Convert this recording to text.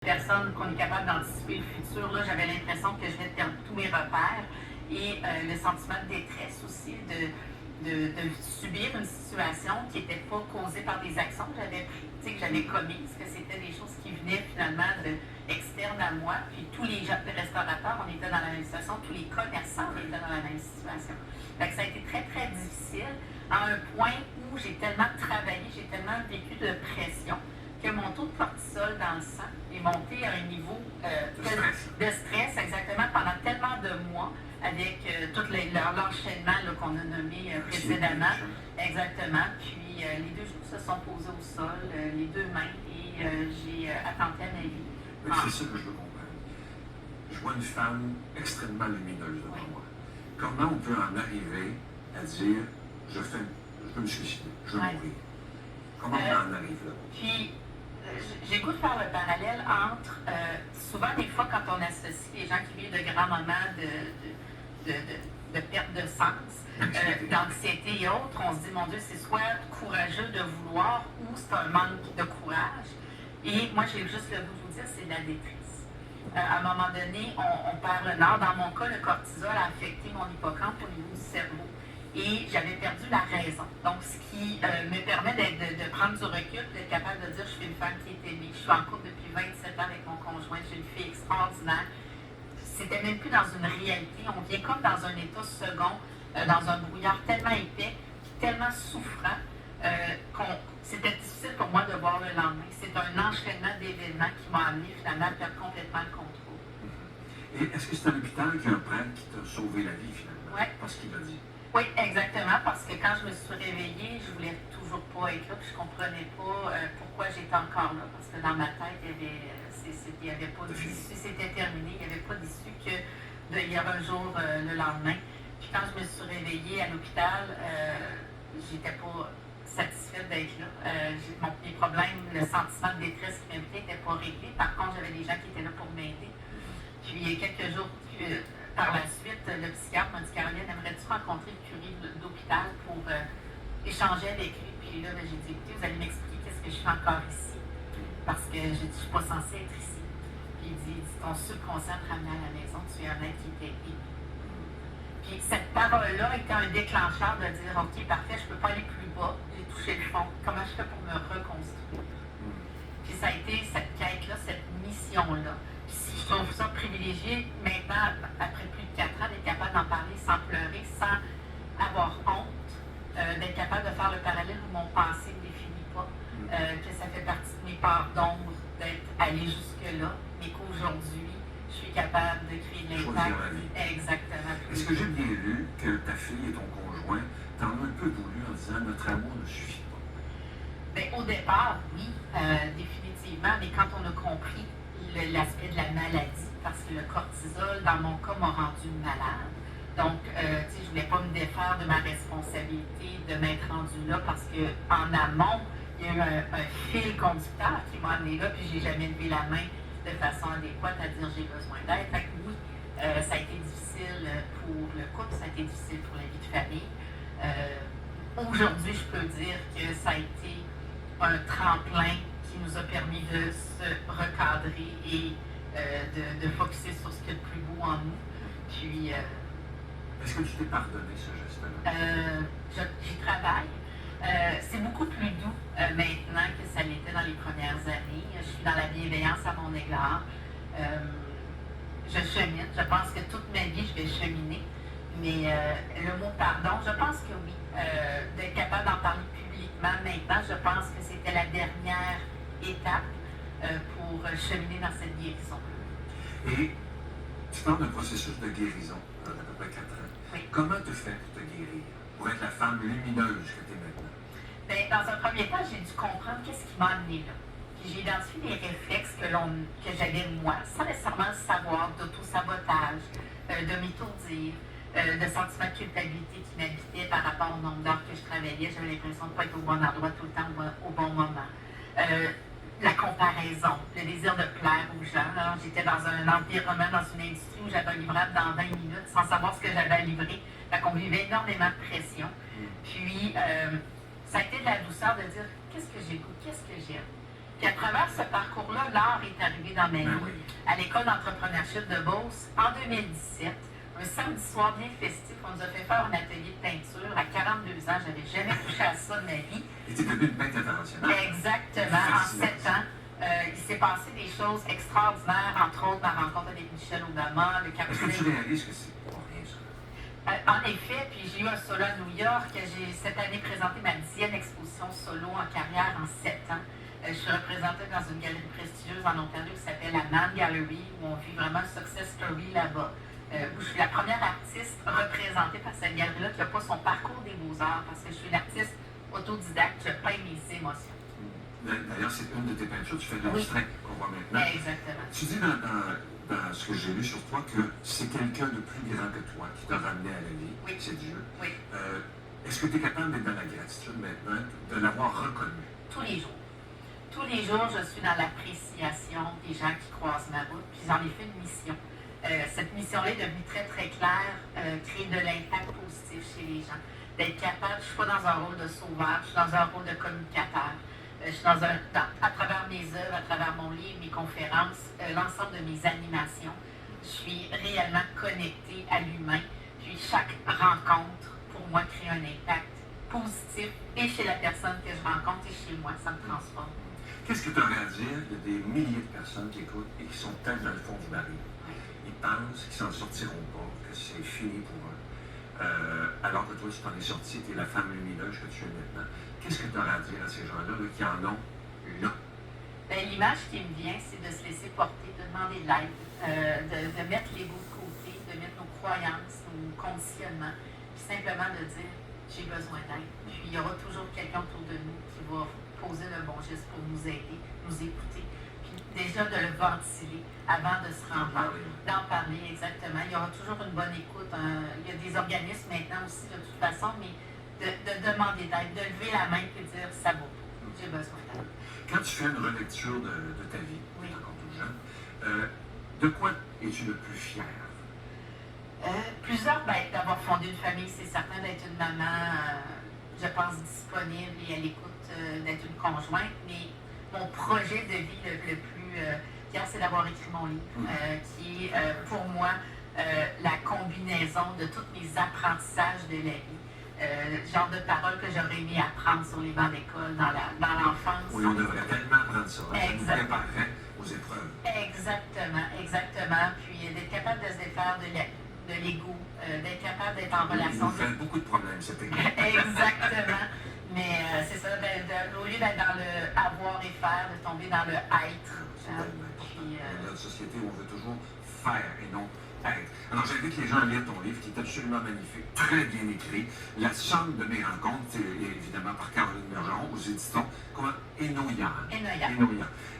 personne qu'on est capable d'anticiper le futur. Là, j'avais l'impression que je venais de perdre tous mes repères et le sentiment de détresse aussi, de subir une situation qui n'était pas causée par des actions que j'avais commises, que c'était des choses qui venaient finalement externes à moi. Puis tous les restaurateurs, on était dans la même situation, tous les commerçants, on était dans la même situation. Donc ça a été très, très difficile, à un point où j'ai tellement travaillé, j'ai tellement vécu de pression que mon taux de cortisol dans le sang est monté à un niveau de stress, exactement, pendant tellement de mois, avec tout l'enchaînement qu'on a nommé précédemment. Exactement. Puis les deux genoux se sont posés au sol, les deux mains, et j'ai attenté à ma vie. Mais c'est ça que je veux comprendre. Je vois une femme extrêmement lumineuse devant moi. Comment on peut en arriver à dire je veux me suicider, je veux mourir? Comment on en arrive là? Puis, j'ai goût de faire le parallèle entre, souvent des fois quand on associe les gens qui vivent de grands moments de perte de sens, d'anxiété et autres, on se dit, mon Dieu, c'est soit courageux de vouloir ou c'est un manque de courage. Et moi, j'ai juste le goût de vous dire, c'est de la détresse. À un moment donné, on perd le nord. Dans mon cas, le cortisol a affecté mon hippocampe au niveau du cerveau. Et j'avais perdu la raison. Donc, ce qui me permet de prendre du recul, d'être capable de dire je suis une femme qui est aimée, je suis en couple depuis 27 ans avec mon conjoint, j'ai une fille extraordinaire. C'était même plus dans une réalité. On vient comme dans un état second, dans un brouillard tellement épais, tellement souffrant, c'était difficile pour moi de voir le lendemain. C'est un enchaînement d'événements qui m'a amené finalement à perdre complètement le contrôle. Et est-ce que c'est à l'hôpital qu'il y a un prêtre qui t'a sauvé la vie finalement? Oui. Parce qu'il l'a dit. Oui, exactement, parce que quand je me suis réveillée, je voulais toujours pas être là, puis je comprenais pas pourquoi j'étais encore là, parce que dans ma tête, il y avait pas d'issue, c'était terminé, il n'y avait pas d'issue que il y avait un jour le lendemain. Puis quand je me suis réveillée à l'hôpital, j'étais pas satisfaite d'être là. Mes problèmes, le sentiment de détresse qui m'habitait n'était pas réglé. Par contre, j'avais des gens qui étaient là pour m'aider. Puis quelques jours par la suite, le psychiatre m'a dit, Caroline, aimerais-tu rencontrer le curé d'hôpital pour échanger avec lui? Puis là, j'ai dit, écoutez, vous allez m'expliquer qu'est-ce que je fais encore ici. Parce que je ne suis pas censée être ici. Puis il dit, ton subconscient te ramène à la maison, tu es un être qui était aimé. Puis cette parole-là était un déclencheur de dire, OK, parfait, je ne peux pas aller plus bas, j'ai touché le fond, comment je fais pour me reconstruire? Puis ça a été cette quête-là, cette mission-là. Je trouve ça privilégié maintenant, après plus de 4 ans, d'être capable d'en parler sans pleurer, sans avoir honte, d'être capable de faire le parallèle où mon passé ne définit pas, que ça fait partie de mes parts d'ombre d'être allé jusque-là, mais qu'aujourd'hui, je suis capable de créer de l'impact. Exactement. Est-ce que j'ai bien lu que ta fille et ton conjoint t'en ont un peu voulu en disant notre amour ne suffit pas? Bien, au départ, oui, définitivement, mais quand on a compris l'aspect de la maladie, parce que le cortisol, dans mon cas, m'a rendu malade. Donc, je ne voulais pas me défaire de ma responsabilité de m'être rendue là, parce qu'en amont, il y a eu un fil conducteur qui m'a amené là, puis j'ai jamais levé la main de façon adéquate à dire j'ai besoin d'aide. Fait que oui, ça a été difficile pour le couple, ça a été difficile pour la vie de famille. Aujourd'hui, je peux dire que ça a été un tremplin qui nous a permis de se recadrer et de focusser sur ce qui est le plus beau en nous. Puis, est-ce que tu t'es pardonné ce geste-là? J'y travaille. C'est beaucoup plus doux maintenant que ça l'était dans les premières années. Je suis dans la bienveillance à mon égard. Je chemine. Je pense que toute ma vie, je vais cheminer. Mais le mot pardon, je pense que oui. D'être capable d'en parler publiquement maintenant, je pense que c'était la dernière étape pour cheminer dans cette guérison. Et tu parles d'un processus de guérison d'à peu près 4 ans. Oui. Comment tu fais pour te guérir, pour être la femme lumineuse que tu es maintenant? Bien, dans un premier temps, j'ai dû comprendre qu'est-ce qui m'a amené là. Puis j'ai identifié les réflexes que j'avais moi, sans nécessairement le savoir, d'auto-sabotage, de m'étourdir, de sentiments de culpabilité qui m'habitaient par rapport au nombre d'heures que je travaillais. J'avais l'impression de ne pas être au bon endroit tout le temps, au bon moment. La comparaison, le désir de plaire aux gens. Alors, j'étais dans un environnement, dans une industrie où j'avais un livrable dans 20 minutes sans savoir ce que j'avais à livrer. Fait qu'on vivait énormément de pression. Puis, ça a été de la douceur de dire qu'est-ce que j'écoute, qu'est-ce que j'aime. Puis à travers ce parcours-là, l'art est arrivé dans ma vie. oui. À l'école d'entrepreneurship de Beauce, en 2017, un samedi soir bien festif, on nous a fait faire un atelier de peinture. À 42 ans, j'avais jamais touché à ça de ma vie. Et tu es devenu une peintre internationale. Exactement. En 7 ans, il s'est passé des choses extraordinaires, entre autres ma rencontre avec Michelle Obama, le Est-ce que tu capitaine. réalises que c'est pas rien, ça? En effet, puis j'ai eu un solo à New York. J'ai cette année présenté ma 10e exposition solo en carrière en 7 ans. Je suis représentée dans une galerie prestigieuse en Ontario qui s'appelle la Mann Gallery, où on vit vraiment une success story là-bas. Où je suis la première artiste représentée par cette galerie-là qui n'a pas son parcours des beaux-arts, parce que je suis une artiste autodidacte, je peins mes émotions. D'ailleurs, c'est une de tes peintures, tu fais de l'abstrait qu'on voit maintenant. Exactement. Tu dis dans ce que j'ai lu sur toi que c'est quelqu'un de plus grand que toi qui t'a ramené à la vie, c'est Dieu. Oui. Est-ce que tu es capable d'être dans la gratitude maintenant, de l'avoir reconnu? Tous les jours. Tous les jours, je suis dans l'appréciation des gens qui croisent ma route, puis j'en ai fait une mission. Cette mission-là est devenue très, très claire, créer de l'impact positif chez les gens. D'être capable, je ne suis pas dans un rôle de sauveur, je suis dans un rôle de communicateur. Je suis à travers mes œuvres, à travers mon livre, mes conférences, l'ensemble de mes animations, je suis réellement connectée à l'humain. Puis chaque rencontre, pour moi, crée un impact positif et chez la personne que je rencontre et chez moi, ça me transforme. Qu'est-ce que tu aurais à dire? Il y a des milliers de personnes qui écoutent et qui sont peut-être dans le fond du baril. Ils pensent qu'ils s'en sortiront pas, que c'est fini pour eux. Alors que toi, tu t'en es sorti, tu es la femme lumineuse que tu es maintenant. Qu'est-ce que tu aurais à dire à ces gens-là qui en ont là? Ben, l'image qui me vient, c'est de se laisser porter, de demander de l'aide, de mettre l'ego de côté, de mettre nos croyances, nos conditionnements, puis simplement de dire j'ai besoin d'aide. Puis il y aura toujours quelqu'un autour de nous qui va poser le bon geste pour nous aider, nous écouter. Puis déjà de le ventiler avant de se rendre d'en parler exactement. Il y aura toujours une bonne écoute. Il y a des organismes maintenant aussi de toute façon, mais de demander d'aide, de lever la main et de dire ça va, j'ai besoin d'aide. Quand tu fais une relecture de ta vie, encore toute jeune, de quoi es-tu le plus fier? Plusieurs, d'avoir fondé une famille, c'est certain, d'être une maman, je pense, disponible et à l'écoute, d'être une conjointe, mais mon projet de vie le plus fier, c'est d'avoir écrit mon livre, qui est pour moi la combinaison de tous mes apprentissages de la vie. Genre de paroles que j'aurais aimé apprendre sur les bancs d'école, dans l'enfance. Oui, on devrait tellement apprendre ça. Ça nous préparerait aux épreuves. Exactement, exactement. Puis d'être capable de se défaire de l'ego, d'être capable d'être en relation. Il nous fait beaucoup de problèmes, cet ego. Exactement. Mais c'est ça, au lieu d'être dans le avoir et faire, de tomber dans le être. C'est tellement important. Dans notre société, on veut toujours faire et non être. Alors, j'invite les gens à lire ton livre, qui est absolument magnifique, très bien écrit. La somme de mes rencontres, c'est évidemment par Caroline Bergeron, aux éditions Enoya. Enoya. Enoya. Et